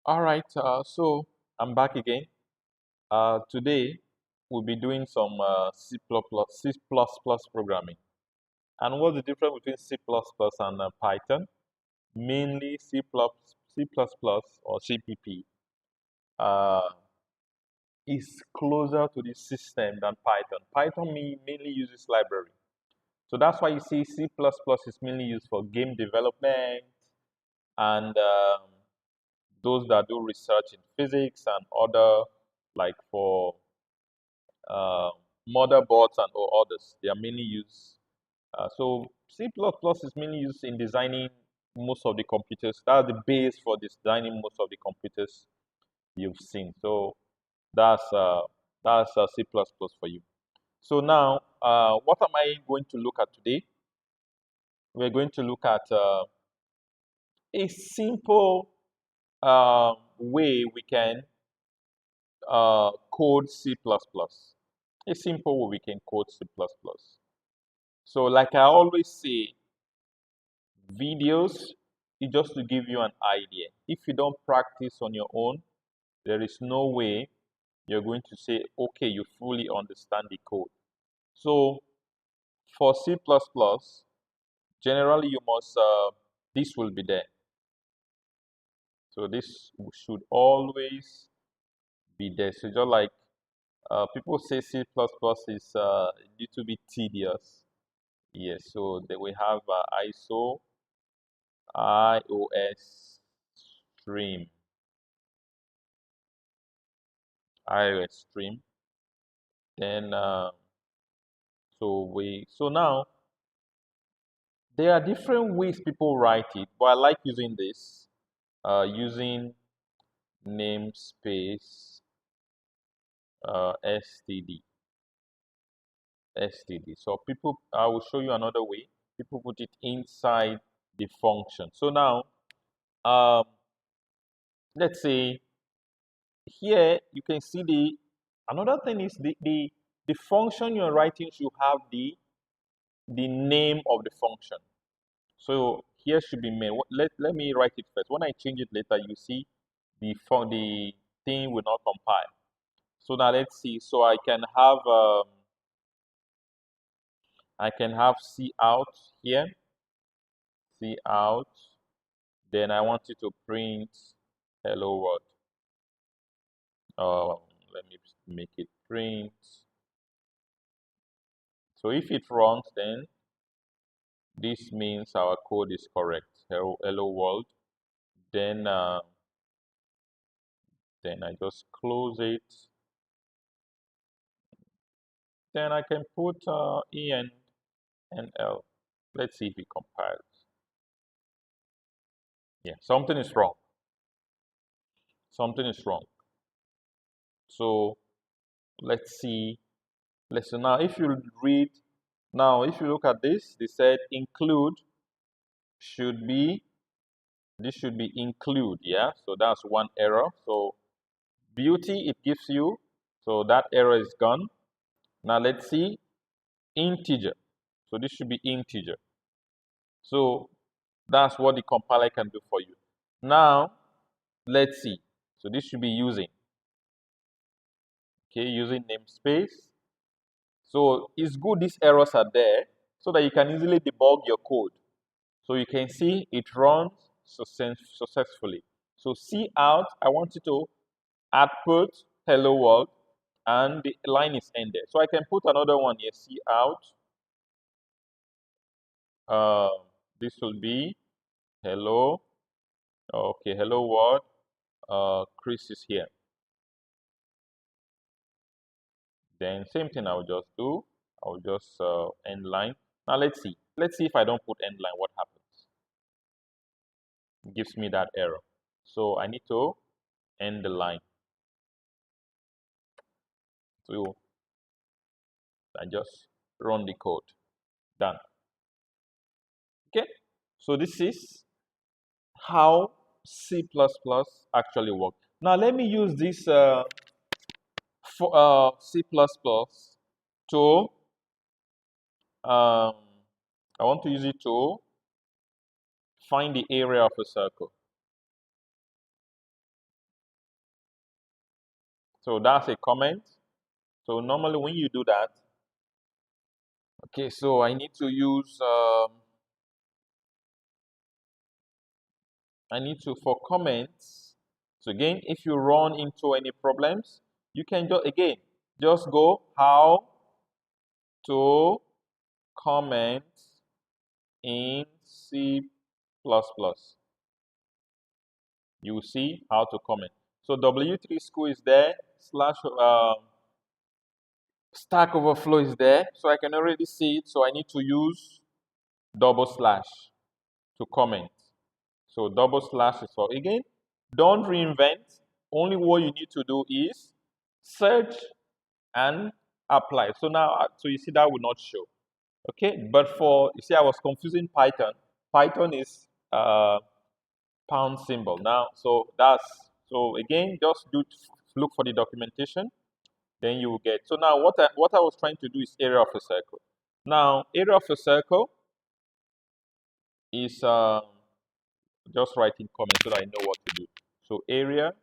All right, so I'm back again. Today we'll be doing some C++ programming. And what's the difference between C++ and Python? Mainly C++ or CPP uh, is closer to the system than Python. Python mainly uses library. So that's why you see C++ is mainly used for game development and those that do research in physics and other like for uh, motherboards and or others. They are mainly used. So C++ is mainly used in designing most of the computers. That's the base for designing most of the computers you've seen. So that's uh, that's C++ for you. So now, what am I going to look at today? We're going to look at a simple way we can code C++. A simple way we can code C++. So, like I always say, videos is just to give you an idea. If you don't practice on your own, there is no way you're going to say, okay, you fully understand the code. So, for C++, generally you must, this will be there. So, this should always be there. So, just like people say C++ is a little bit tedious. Yes, so then we have ISO, iOS stream, iOS stream. Then so now there are different ways people write it, but I like using this, using namespace std std. So people, I will show you another way. People put it inside the function. So now, um, let's say here you can see the another thing is the function you're writing should have the name of the function. So here should be main. Let me write it first. When I change it later, you see the thing will not compile. So now let's see. So I can have C out here, C out. Then I want you to print hello world. Um, Let me make it print. So if it runs, then this means our code is correct. Hello world. Then then I just close it. Then I can put en and l. Let's see if it compiles. Yeah, something is wrong. Something is wrong. So let's see. Listen now. If you read now, if you look at this, they said include should be this should be include. Yeah. So that's one error. So beauty it gives you. So that error is gone. Now let's see integer. So this should be integer. So that's what the compiler can do for you. Now let's see. So this should be using. Okay, using namespace. So it's good these errors are there so that you can easily debug your code. So you can see it runs successfully. So see out, I want you to output hello world and the line is ended. So I can put another one here, see out. Uh, this will be hello. Okay, hello world. Chris is here. Then same thing I'll just do. I'll just end line. Now let's see. Let's see if I don't put end line, what happens. It gives me that error. So I need to end the line. So I just run the code. Done. Okay. So this is how C++ actually works. Now let me use this for C++ to um, I want to use it to find the area of a circle. So that's a comment. So normally when you do that, okay, so I need to use, for comments. So again, if you run into any problems, you can just go how to comment in C++. You will see how to comment. So W3 school is there, slash Stack Overflow is there, so I can already see it. So I need to use double slash to comment. So double slash is for, again, don't reinvent. Only what you need to do is search and apply. So now, so you see that will not show. Okay, but for, you see, I was confusing Python. Python is pound symbol now. So again, just look for the documentation, then you will get. So now what I was trying to do is area of a circle. Now area of a circle is just writing comments so that I know what to do. So area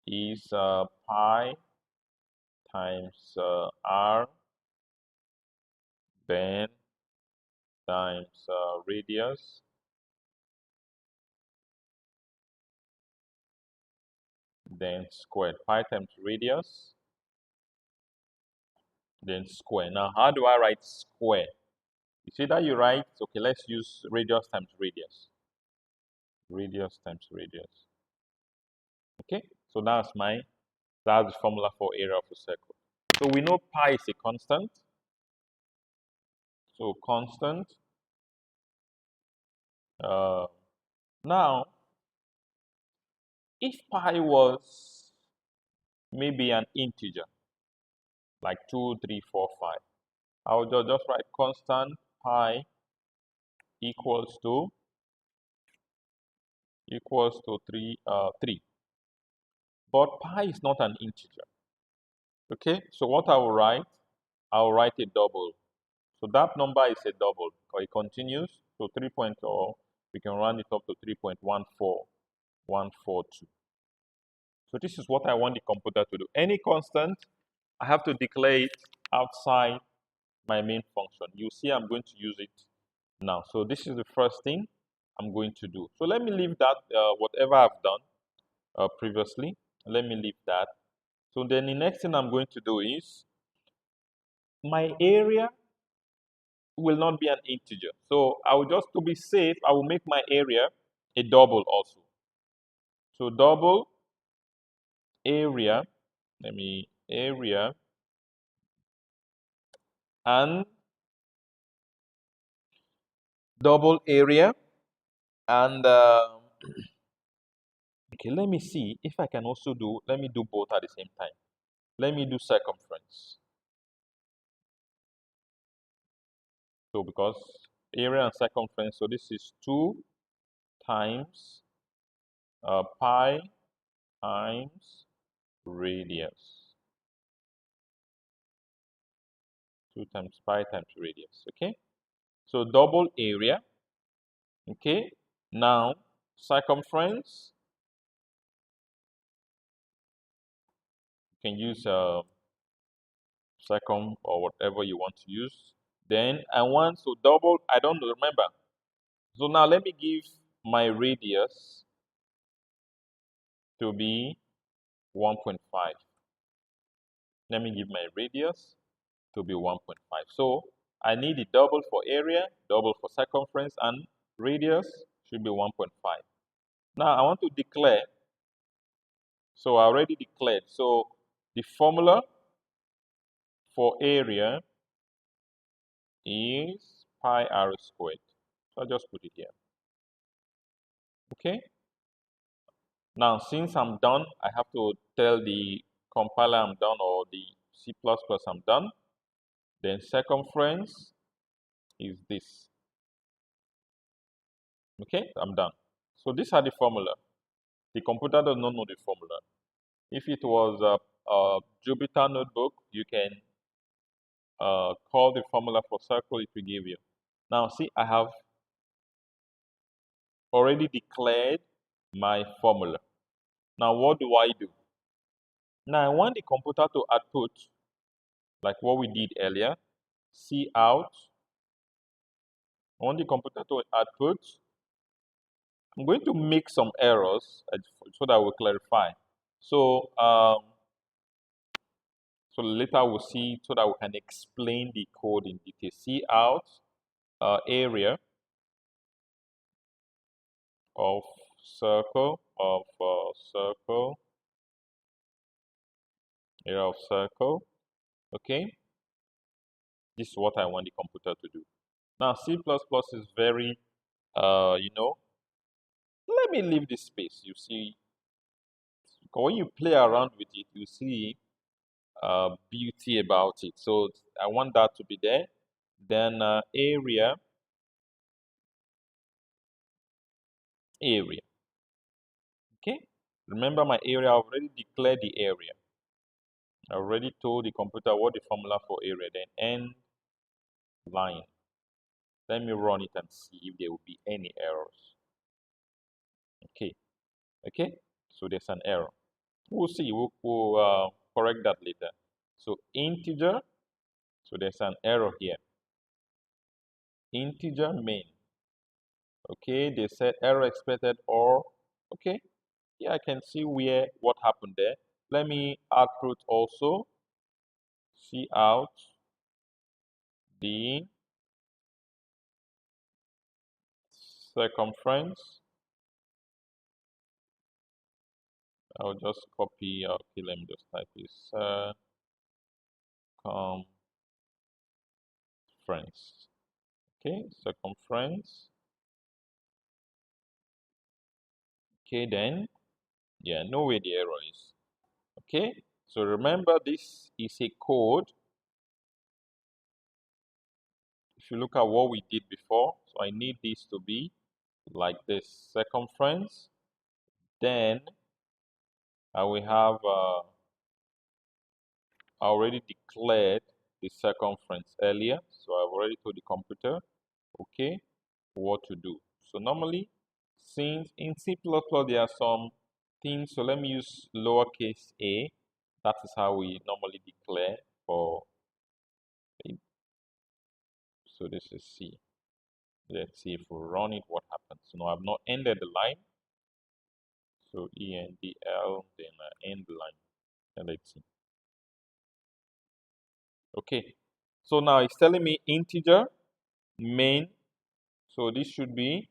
is pi times r, then times radius, then squared. Pi times radius, then square. Now how do I write square? You see that you write, okay, let's use radius times radius. Radius times radius. Okay, so that's the formula for area of a circle. So we know pi is a constant. So constant. Now, if pi was maybe an integer, like 2, 3, 4, 5, I would just write constant pi equals to 3. But pi is not an integer. Okay, so what I will write a double. So that number is a double because it continues. So 3.0, we can round it up to 3.14142. So this is what I want the computer to do. Any constant, I have to declare it outside my main function. You see I'm going to use it now. So this is the first thing I'm going to do. So let me leave that, whatever I've done previously, let me leave that. So then the next thing I'm going to do is, my area will not be an integer. So I will just, to be safe, I will make my area a double also. So double area, area and double area and okay, let me see if I can also let me do both at the same time. Let me do circumference. So because area and circumference, so this is 2 times pi times radius. 2 times pi times radius, okay? So double area, okay? Now circumference, you can use circum or whatever you want to use. Then I want to double, I don't remember. So now let me give my radius to be 1.5. Let me give my radius to be 1.5. So I need a double for area, double for circumference, and radius should be 1.5. Now I want to declare. So I already declared. So the formula for area is pi r squared. So I'll just put it here. Okay. Now since I'm done, I have to tell the compiler I'm done or the C++ I'm done. Then circumference is this. Okay, I'm done. So these are the formula. The computer does not know the formula. If it was a Jupyter notebook, you can call the formula for circle, it will give you. Now see, I have already declared my formula. Now, what do I do? Now, I want the computer to output, like what we did earlier, C out. I want the computer to output. I'm going to make some errors so that we'll clarify. So, so later we'll see so that we can explain the code in detail. C out area of circle area of circle. Okay, this is what I want the computer to do. Now C++ is very let me leave this space. You see, when you play around with it, you see beauty about it. So I want that to be there. Then area. Okay, remember my area. I already declared the area. I already told the computer what the formula for area. Then end line. Let me run it and see if there will be any errors. Okay, so there's an error. We'll see. We'll correct that later. So integer. So there's an error here. Integer main. Okay, they said error expected or okay. Yeah, I can see what happened there. Let me output also. See out the circumference. I'll just copy. Okay, let me just type this circumference. Okay, circumference. Okay, then yeah, know where the error is. Okay, so remember this is a code. If you look at what we did before, so I need this to be like this circumference. Then I will have I already declared the circumference earlier, so I've already told the computer, okay, what to do. So normally, since in C++ there are some things, so let me use lowercase a. That is how we normally declare for. So this is C. Let's see if we run it, what happens. So now I've not ended the line. So ENDL, then end line. And let's see. Okay. So now it's telling me integer main. So this should be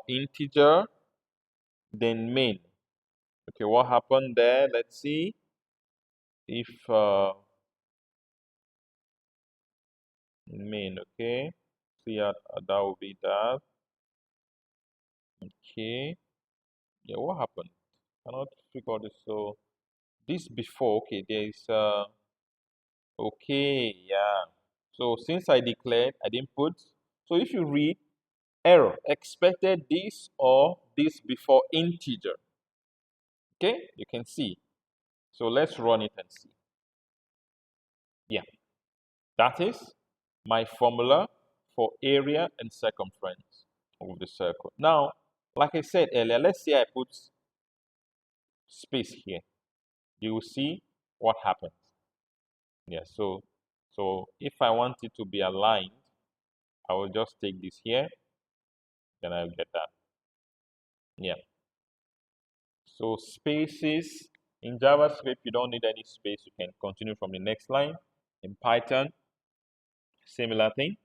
integer then main. Okay, what happened there? Let's see if main. Okay, see that will be that. Okay, yeah, what happened? Cannot figure this. So this before. Okay, there is okay, yeah. So since I declared, I didn't put. So if you read error, expected this or this before integer. Okay, you can see. So let's run it and see. Yeah, that is my formula for area and circumference of the circle. Now, like I said earlier, let's say I put space here. You will see what happens. Yeah, so if I want it to be aligned, I will just take this here, then I'll get that. Yeah. So spaces in JavaScript, you don't need any space. You can continue from the next line. In Python, similar thing.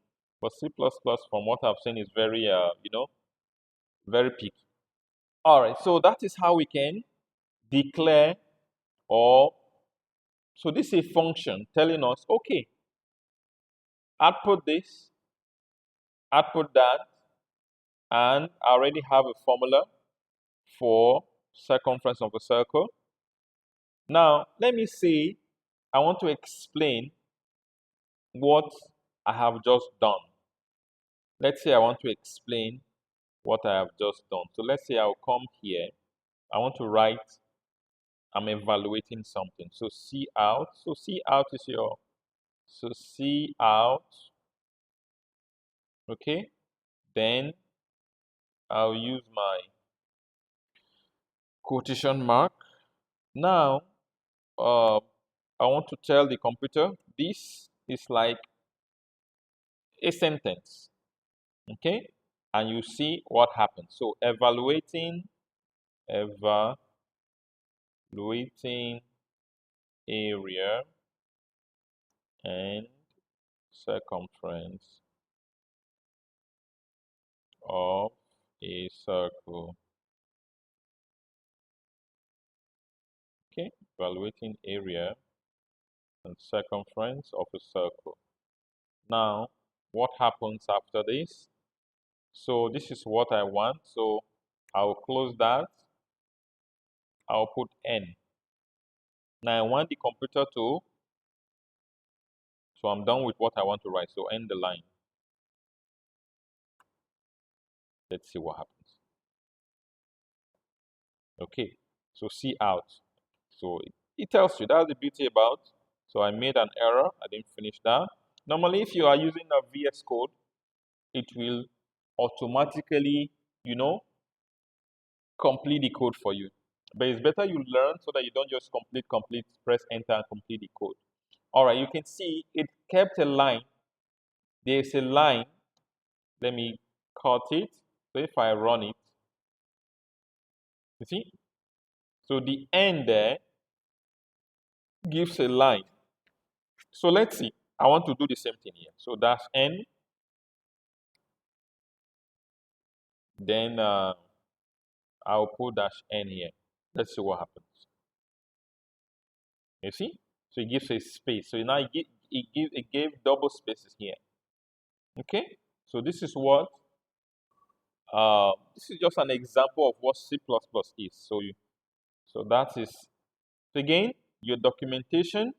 But C++, from what I've seen, is very, very picky. All right, so that is how we can declare or, so this is a function telling us, okay, output this, output that, and I already have a formula for circumference of a circle. Now, let me see, I want to explain what I have just done. Let's say I want to explain what I have just done. So let's say I'll come here. I want to write, I'm evaluating something. So C out. So C out is your, so C out. Okay. Then I'll use my quotation mark. Now, uh, I want to tell the computer this is like a sentence, okay? And you see what happens. So evaluating area and circumference of a circle. Okay, evaluating area and circumference of a circle. Now, what happens after this? So this is what I want. So I'll close that. I'll put N. Now I want the computer to, so I'm done with what I want to write. So end the line. Let's see what happens. Okay, so see out. So it tells you, that's the beauty about. So I made an error. I didn't finish that. Normally, if you are using a VS Code, it will automatically, complete the code for you. But it's better you learn so that you don't just complete, press enter and complete the code. All right, you can see it kept a line. There's a line. Let me cut it. So if I run it, you see? So the end there gives a line. So let's see. I want to do the same thing here. So dash n, then I'll put dash n here. Let's see what happens. You see? So it gives a space. So now it gave double spaces here. Okay? So this is what this is just an example of what C++ is. So that is, so again, your documentation.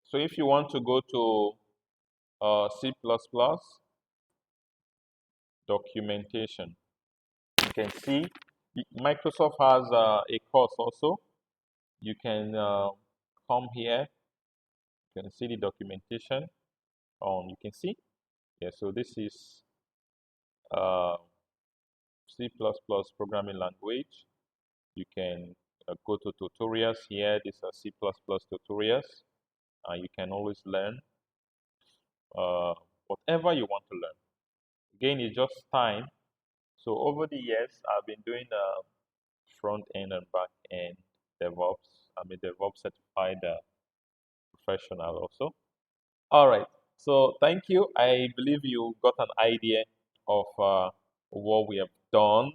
So if you want to go to C++ documentation, you can see Microsoft has a course also. You can come here. You can see the documentation. You can see. Yeah. So this is uh, C++ programming language. You can go to tutorials here. These are C++ tutorials. You can always learn uh, whatever you want to learn. Again, it's just time. So over the years, I've been doing front end and back end DevOps. I'm a DevOps certified professional also. All right. So thank you. I believe you got an idea of what we have done